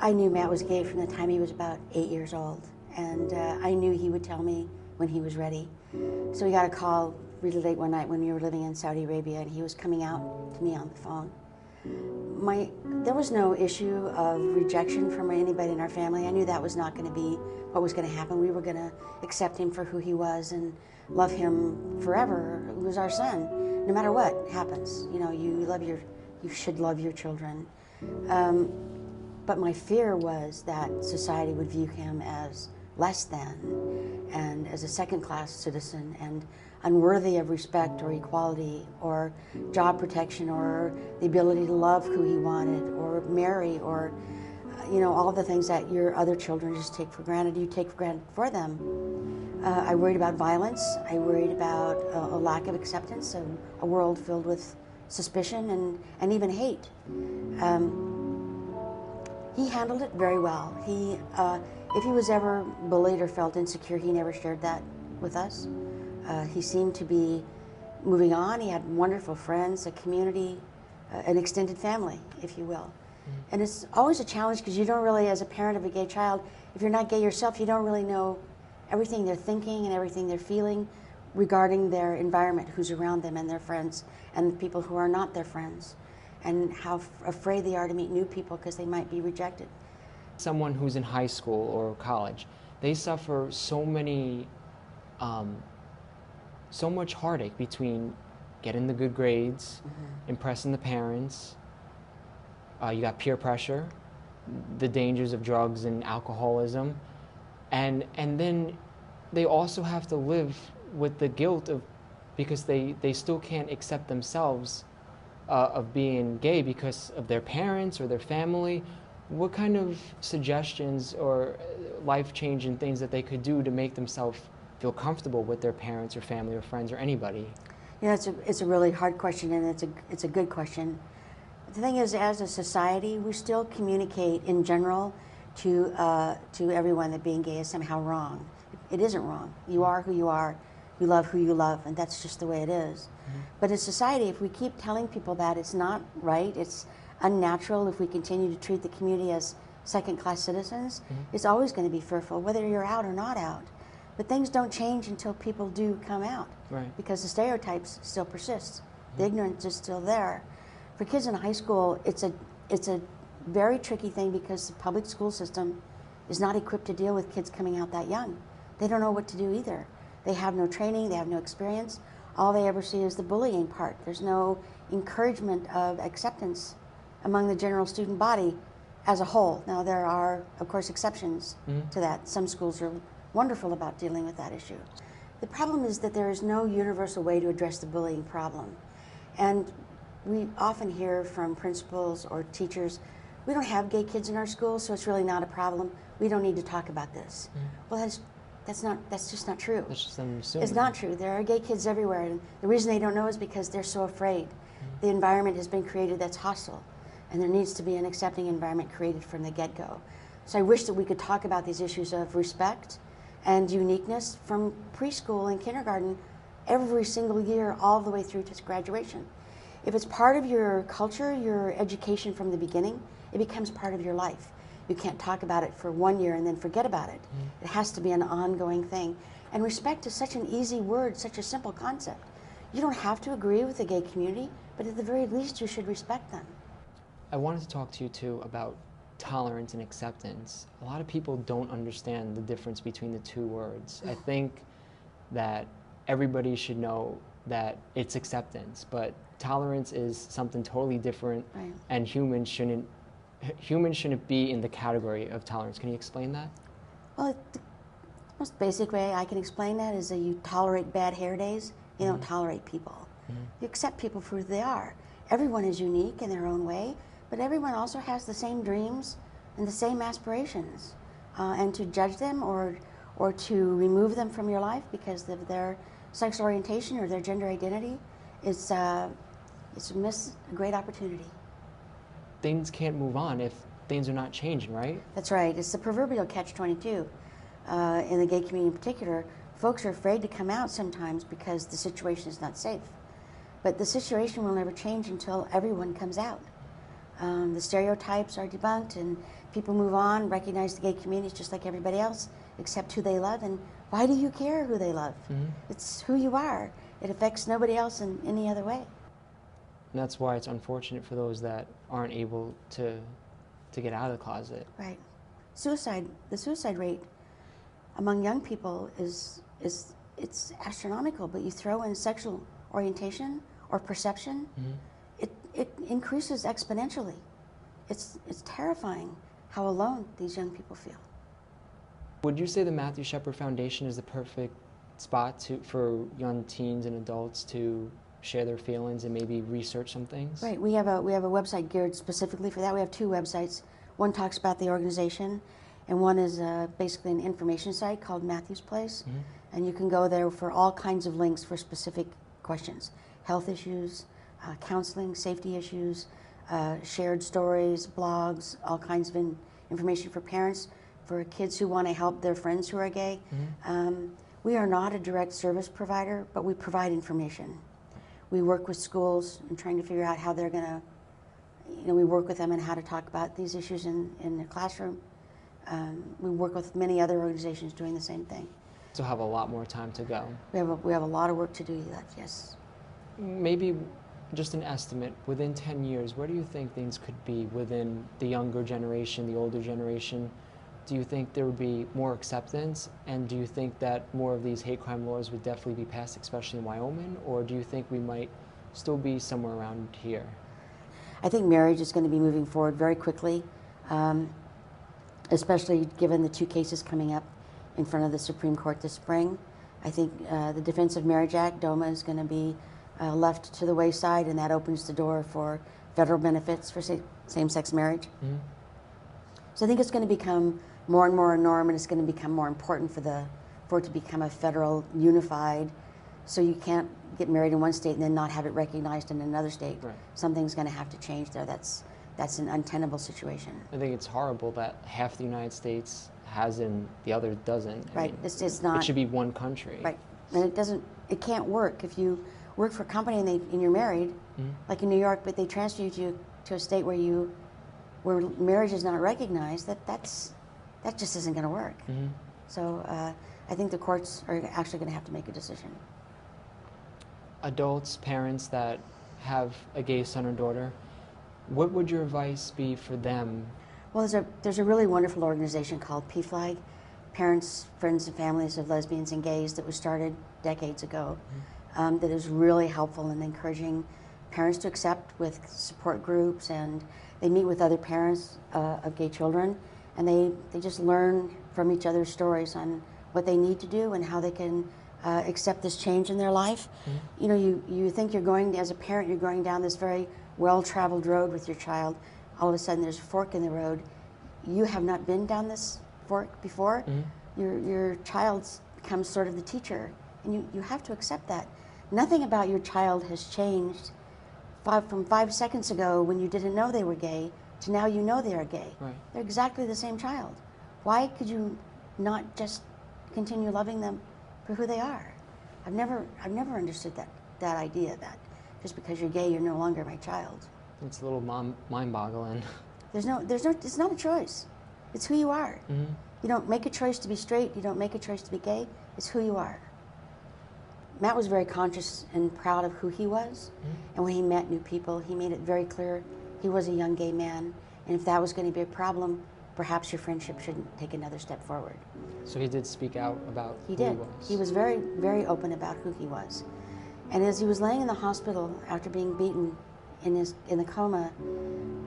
I knew Matt was gay from the time he was about 8 years old, and I knew he would tell me when he was ready. So we got a call really late one night when we were living in Saudi Arabia, and he was coming out to me on the phone. There was no issue of rejection from anybody in our family. I knew that was not going to be what was going to happen. We were going to accept him for who he was and love him forever. He was our son, no matter what happens. You know, you should love your children. But my fear was that society would view him as less than and as a second-class citizen and unworthy of respect or equality or job protection or the ability to love who he wanted or marry or, you know, all the things that your other children just take for granted, you take for granted for them. I worried about violence. I worried about a lack of acceptance, a world filled with suspicion and even hate. He handled it very well. If he was ever bullied or felt insecure, he never shared that with us. He seemed to be moving on. He had wonderful friends, a community, an extended family, if you will. And it's always a challenge because you don't really, as a parent of a gay child, if you're not gay yourself, you don't really know everything they're thinking and everything they're feeling regarding their environment, who's around them and their friends and people who are not their friends, and how afraid they are to meet new people because they might be rejected. Someone who's in high school or college, they suffer so much heartache between getting the good grades, impressing the parents, you got peer pressure, the dangers of drugs and alcoholism, and then they also have to live with the guilt of, because they still can't accept themselves of being gay because of their parents or their family. What kind of suggestions or life-changing things that they could do to make themselves feel comfortable with their parents or family or friends or anybody? You know, it's a really hard question, and it's a good question. The thing is, as a society, we still communicate in general to everyone that being gay is somehow wrong. It isn't wrong. You are who you are. You love who you love, and that's just the way it is. But as society, if we keep telling people that, it's not right, it's unnatural, if we continue to treat the community as second-class citizens, it's always going to be fearful, whether you're out or not out. But things don't change until people do come out, because the stereotypes still persist. The ignorance is still there. For kids in high school, it's a very tricky thing because the public school system is not equipped to deal with kids coming out that young. They don't know what to do either. They have no training, they have no experience. All they ever see is the bullying part. There's no encouragement of acceptance among the general student body as a whole. Now there are, of course, exceptions to that. Some schools are wonderful about dealing with that issue. The problem is that there is no universal way to address the bullying problem. And we often hear from principals or teachers, we don't have gay kids in our school, so it's really not a problem. We don't need to talk about this. Well, that's just not true. That's just them assuming. It's not true. There are gay kids everywhere, and the reason they don't know is because they're so afraid. The environment has been created that's hostile, and there needs to be an accepting environment created from the get-go. So I wish that we could talk about these issues of respect and uniqueness from preschool and kindergarten every single year all the way through to graduation. If it's part of your culture, your education from the beginning, it becomes part of your life. You can't talk about it for 1 year and then forget about it. It has to be an ongoing thing. And respect is such an easy word, such a simple concept. You don't have to agree with the gay community, but at the very least you should respect them. I wanted to talk to you too about tolerance and acceptance. A lot of people don't understand the difference between the two words. I think that everybody should know that it's acceptance, but tolerance is something totally different, and humans shouldn't be in the category of tolerance. Can you explain that? Well, the most basic way I can explain that is that you tolerate bad hair days, you don't tolerate people. You accept people for who they are. Everyone is unique in their own way, but everyone also has the same dreams and the same aspirations. And to judge them or to remove them from your life because of their sexual orientation or their gender identity is to miss a great opportunity. Things can't move on if things are not changing, right? That's right. It's the proverbial catch-22. In the gay community in particular, folks are afraid to come out sometimes because the situation is not safe. But the situation will never change until everyone comes out. The stereotypes are debunked, and people move on, recognize the gay community is just like everybody else, accept who they love, and why do you care who they love? It's who you are. It affects nobody else in any other way. And that's why it's unfortunate for those that aren't able to get out of the closet. Right. The suicide rate among young people is it's astronomical, but you throw in sexual orientation or perception, it increases exponentially. It's terrifying how alone these young people feel. Would you say the Matthew Shepard Foundation is the perfect spot for young teens and adults to share their feelings and maybe research some things? Right. We have a website geared specifically for that. We have two websites. One talks about the organization, and one is basically an information site called Matthew's Place. And you can go there for all kinds of links for specific questions: health issues, counseling, safety issues, shared stories, blogs, all kinds of information for parents, for kids who want to help their friends who are gay. We are not a direct service provider, but we provide information. We work with schools and trying to figure out how they're going to, we work with them on how to talk about these issues in the classroom. We work with many other organizations doing the same thing. So have a lot more time to go. We have a lot of work to do left, yes. Maybe just an estimate, within 10 years, where do you think things could be within the younger generation, the older generation? Do you think there would be more acceptance? And do you think that more of these hate crime laws would definitely be passed, especially in Wyoming? Or do you think we might still be somewhere around here? I think marriage is going to be moving forward very quickly, especially given the two cases coming up in front of the Supreme Court this spring. I think the Defense of Marriage Act, DOMA, is going to be left to the wayside, and that opens the door for federal benefits for same-sex marriage. So I think it's going to become more and more a norm, and it's going to become more important for it to become a federal unified, so you can't get married in one state and then not have it recognized in another state. Right. Something's going to have to change there. That's an untenable situation. I think it's horrible that half the United States has it and the other doesn't. I Right. mean, It's not. it should be one country. Right. And it can't work. If you work for a company and you're married, like in New York, but they transfer you to a state where marriage is not recognized, that just isn't going to work. So I think the courts are actually going to have to make a decision. Adults, parents that have a gay son or daughter, what would your advice be for them? Well, there's a really wonderful organization called PFLAG, Parents, Friends, and Families of Lesbians and Gays, that was started decades ago, that is really helpful in encouraging parents to accept, with support groups, and they meet with other parents of gay children, and they just learn from each other's stories on what they need to do and how they can accept this change in their life. You think as a parent, you're going down this very well-traveled road with your child. All of a sudden there's a fork in the road. You have not been down this fork before. Your child becomes sort of the teacher, and you have to accept that. Nothing about your child has changed from 5 seconds ago when you didn't know they were gay to now you know they are gay. Right. They're exactly the same child. Why could you not just continue loving them for who they are? I've never understood that idea that just because you're gay, you're no longer my child. It's a little mind-boggling. It's not a choice. It's who you are. You don't make a choice to be straight. You don't make a choice to be gay. It's who you are. Matt was very conscious and proud of who he was. And when he met new people, he made it very clear he was a young gay man. And if that was going to be a problem, perhaps your friendship shouldn't take another step forward. So he did speak out about He who did. he was. He was very, very open about who he was. And as he was laying in the hospital after being beaten in the coma,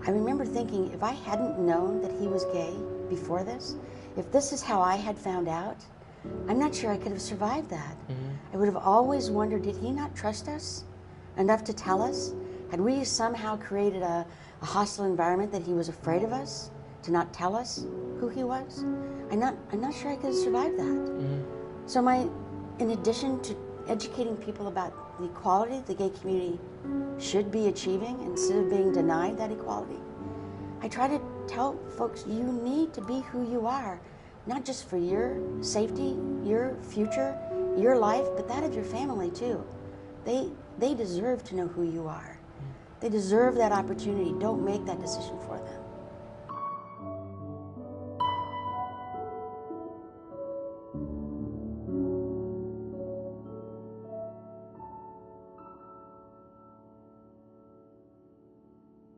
I remember thinking, if I hadn't known that he was gay before this, if this is how I had found out, I'm not sure I could have survived that. I would have always wondered, did he not trust us enough to tell us? Had we somehow created a hostile environment that he was afraid of us to not tell us who he was? I'm not sure I could have survived that. So in addition to educating people about the equality the gay community should be achieving instead of being denied that equality, I try to tell folks, you need to be who you are, not just for your safety, your future, your life, but that of your family too. They deserve to know who you are. They deserve that opportunity. Don't make that decision for them.